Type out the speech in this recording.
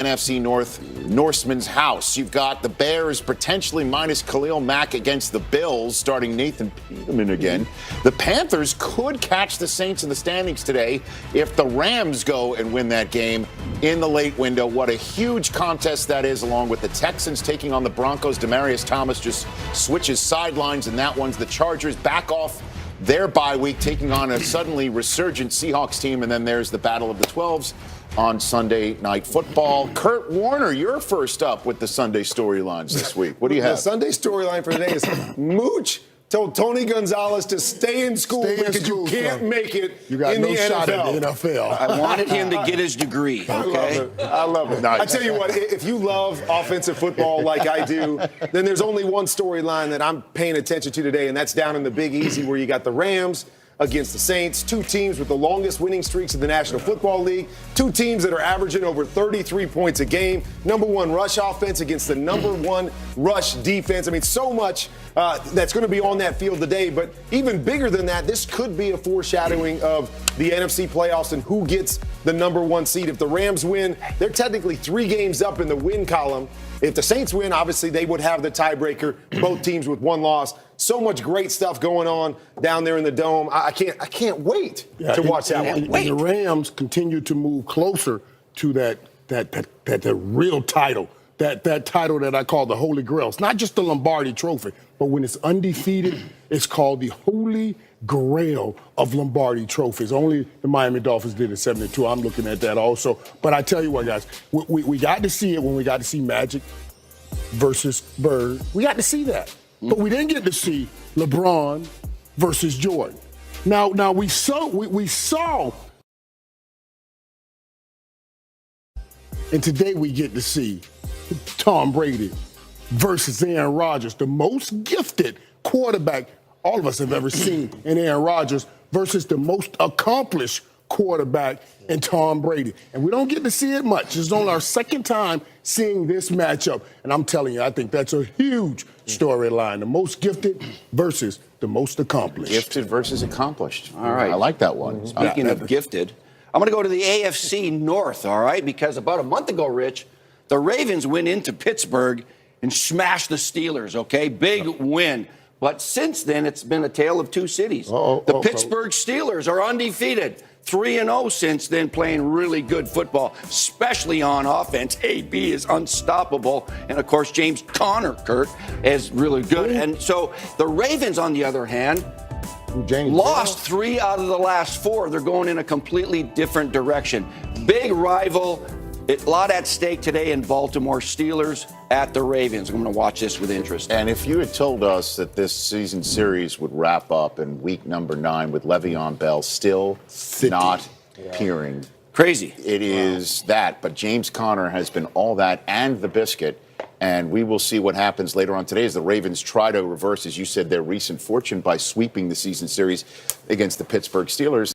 NFC North Norseman's house. You've got the Bears potentially minus Khalil Mack against the Bills, starting Nathan Peterman again. The Panthers could catch the Saints in the standings today if the Rams go and win that game in the late window. What a huge contest that is, along with the Texans taking on the Broncos. Demaryius Thomas just switches sidelines, and that one's the Chargers back off their bye week, taking on a suddenly resurgent Seahawks team. And then there's the Battle of the 12s on Sunday Night Football. Kurt Warner, you're first up with the Sunday storylines this week. What do you have? The Sunday storyline for today is Mooch told Tony Gonzalez to stay in school because you can't make it you got in no the shot NFL. at the NFL. I wanted him to get his degree. Okay, I love it. Nice. I tell you what, if you love offensive football like I do, then there's only one storyline that I'm paying attention to today, and that's down in the Big Easy where you got the Rams against the Saints, two teams with the longest winning streaks in the National Football League, two teams that are averaging over 33 points a game, number one rush offense against the number one rush defense. I mean, so much that's going to be on that field today, but even bigger than that, this could be a foreshadowing of the NFC playoffs and who gets the number one seed. If the Rams win, they're technically 3 games up in the win column. If the Saints win, obviously they would have the tiebreaker, both teams with 1 loss. So much great stuff going on down there in the Dome. I can't wait to watch that one. And the Rams continue to move closer to that real title, that title that I call the Holy Grail. It's not just the Lombardi Trophy, but when it's undefeated, it's called the Holy Grail of Lombardi trophies. Only the Miami Dolphins did it in 72. I'm looking at that also. But I tell you what, guys, we got to see it when we got to see Magic versus Bird. We got to see that. But we didn't get to see LeBron versus Jordan. Now we saw, and today we get to see Tom Brady versus Aaron Rodgers, the most gifted quarterback all of us have ever seen in Aaron Rodgers versus the most accomplished quarterback in Tom Brady. And we don't get to see it much. It's only our second time seeing this matchup. And I'm telling you, I think that's a huge storyline. The most gifted versus the most accomplished. Gifted versus accomplished. All right. I like that one. Speaking of gifted, I'm going to go to the AFC North, all right? Because about a month ago, Rich, the Ravens went into Pittsburgh and smashed the Steelers, okay? Big win. But since then, it's been a tale of 2 cities. The Pittsburgh Steelers are undefeated, 3-0 since then, playing really good football, especially on offense. AB is unstoppable. And, of course, James Conner, Kurt, is really good. And so the Ravens, on the other hand, lost 3 out of the last 4. They're going in a completely different direction. Big rival. A lot at stake today in Baltimore. Steelers at the Ravens. I'm going to watch this with interest. And if you had told us that this season series would wrap up in week number 9 with Le'Veon Bell still not appearing. Crazy. It is that. But James Conner has been all that and the biscuit. And we will see what happens later on today as the Ravens try to reverse, as you said, their recent fortune by sweeping the season series against the Pittsburgh Steelers.